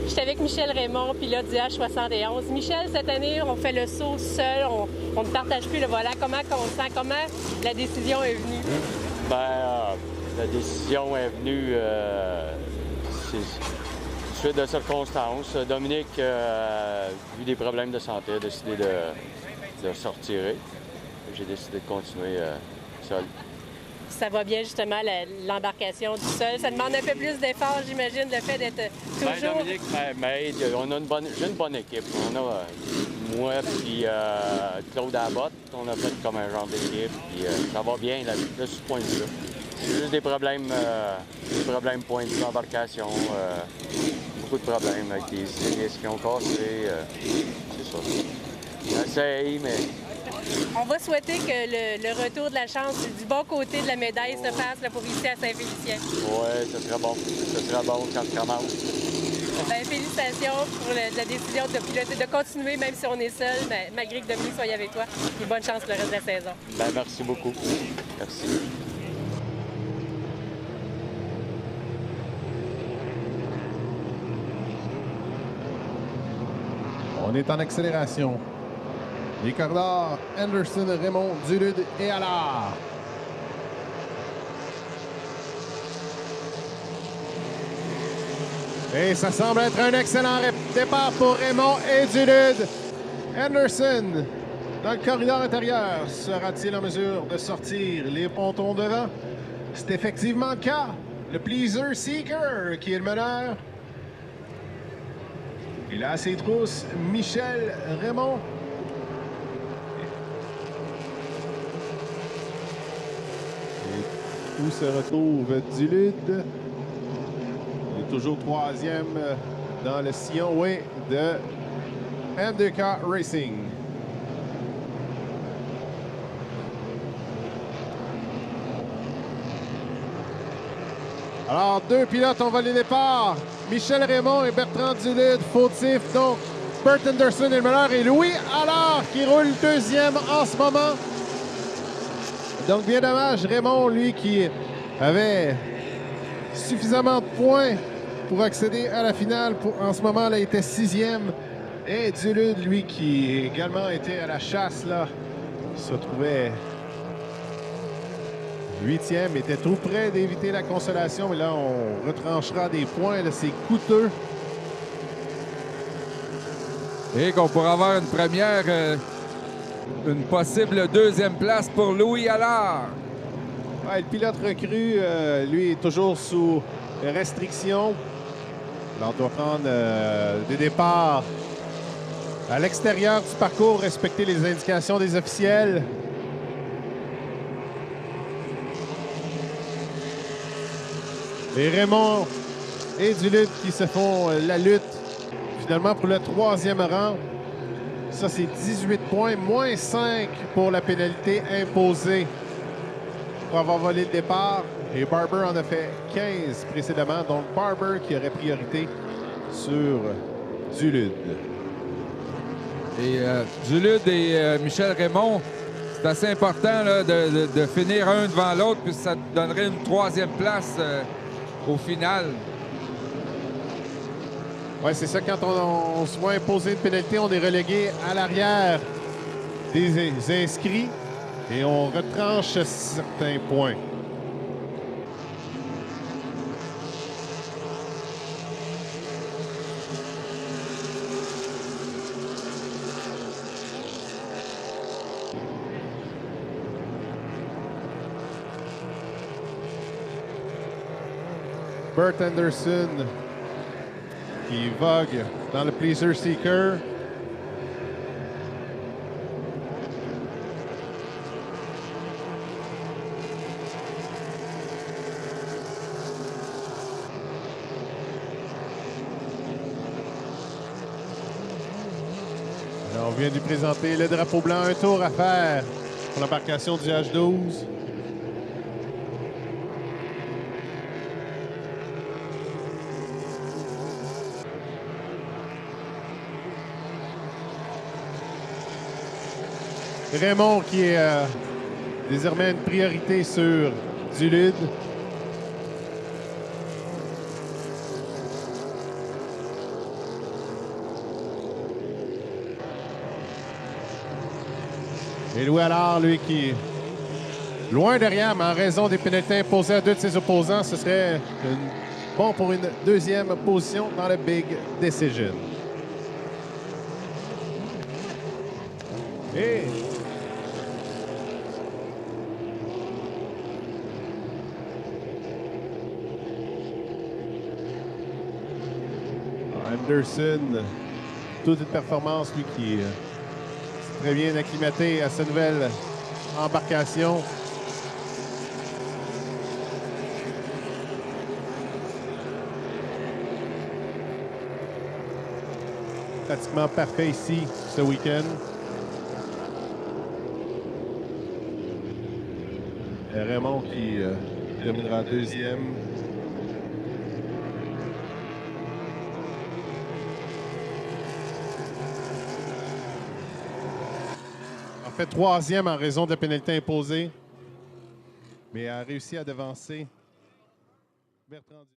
Je suis avec Michel Raymond, pilote du H71. Michel, cette année, on fait le saut seul, on ne partage plus le volant. Comment on se sent? Comment la décision est venue? La décision est venue suite de circonstances. Dominique, vu des problèmes de santé, a décidé de se retirer. J'ai décidé de continuer seul. Ça va bien, justement, l'embarcation du sol. Ça demande un peu plus d'efforts, j'imagine, le fait d'être toujours... Dominique m'aide. J'ai une bonne équipe. On a moi puis Claude Abbott. On a fait comme un genre d'équipe. Puis ça va bien là, de ce point de vue-là. C'est juste des problèmes point de vue d'embarcation. Beaucoup de problèmes avec des hélices qui ont cassé. C'est ça. J'essaye, mais... On va souhaiter que le retour de la chance du bon côté de la médaille se fasse là, pour ici à Saint-Félicien. Oui, ce serait bon. Ce serait bon quand ça commence. Bien, félicitations pour la décision de piloter, de continuer même si on est seul, mais malgré que Dominique soit avec toi. Et bonne chance pour le reste de la saison. Bien, merci beaucoup. Merci. On est en accélération. Les corridors, Anderson, Raymond, Dulude et Allard. Et ça semble être un excellent départ pour Raymond et Dulude. Anderson, dans le corridor intérieur, sera-t-il en mesure de sortir les pontons devant? C'est effectivement le cas. Le Pleaser Seeker qui est le meneur. Et là, à ses trousses, Michel Raymond. Et où se retrouve Dulude? Il est toujours troisième dans le sillon de MDK Racing. Alors, deux pilotes ont volé les départs. Michel Raymond et Bertrand Dulude, fautif. Donc, Bert Anderson est le meneur et Louis Allard qui roule deuxième en ce moment. Donc, bien dommage, Raymond, lui, qui avait suffisamment de points pour accéder à la finale. En ce moment, là, il était sixième. Et Dulude, lui, qui également était à la chasse, là, se trouvait huitième, était tout près d'éviter la consolation. Mais là, on retranchera des points. C'est coûteux. Et qu'on pourra avoir une première, une possible deuxième place pour Louis Allard. Ouais, le pilote recru, lui, est toujours sous restriction. Là, on doit prendre des départs à l'extérieur du parcours, respecter les indications des officiels. Et Raymond et Dulude qui se font la lutte finalement pour le troisième rang. Ça, c'est 18 points, moins 5 pour la pénalité imposée pour avoir volé le départ. Et Barber en a fait 15 précédemment. Donc, Barber qui aurait priorité sur Dulude. Et Dulude et Michel Raymond, c'est assez important là, de finir un devant l'autre, puis ça donnerait une troisième place au final. Oui, c'est ça. Quand on se voit imposer une pénalité, on est relégué à l'arrière des inscrits et on retranche certains points. Bert Anderson qui vogue dans le Pleaser Seeker. Là, on vient de lui présenter le drapeau blanc. Un tour à faire pour l'embarcation du H12. Raymond qui est désormais une priorité sur Dulude. Et Louis Allard, lui, qui est loin derrière, mais en raison des pénalités imposées à deux de ses opposants, ce serait bon pour une deuxième position dans le Big Decision. Et Anderson, toute une performance, lui, qui est très bien acclimaté à sa nouvelle embarcation. Pratiquement parfait ici, ce week-end. Raymond qui terminera deuxième. En fait, troisième en raison de la pénalité imposée, mais a réussi à devancer Bertrand.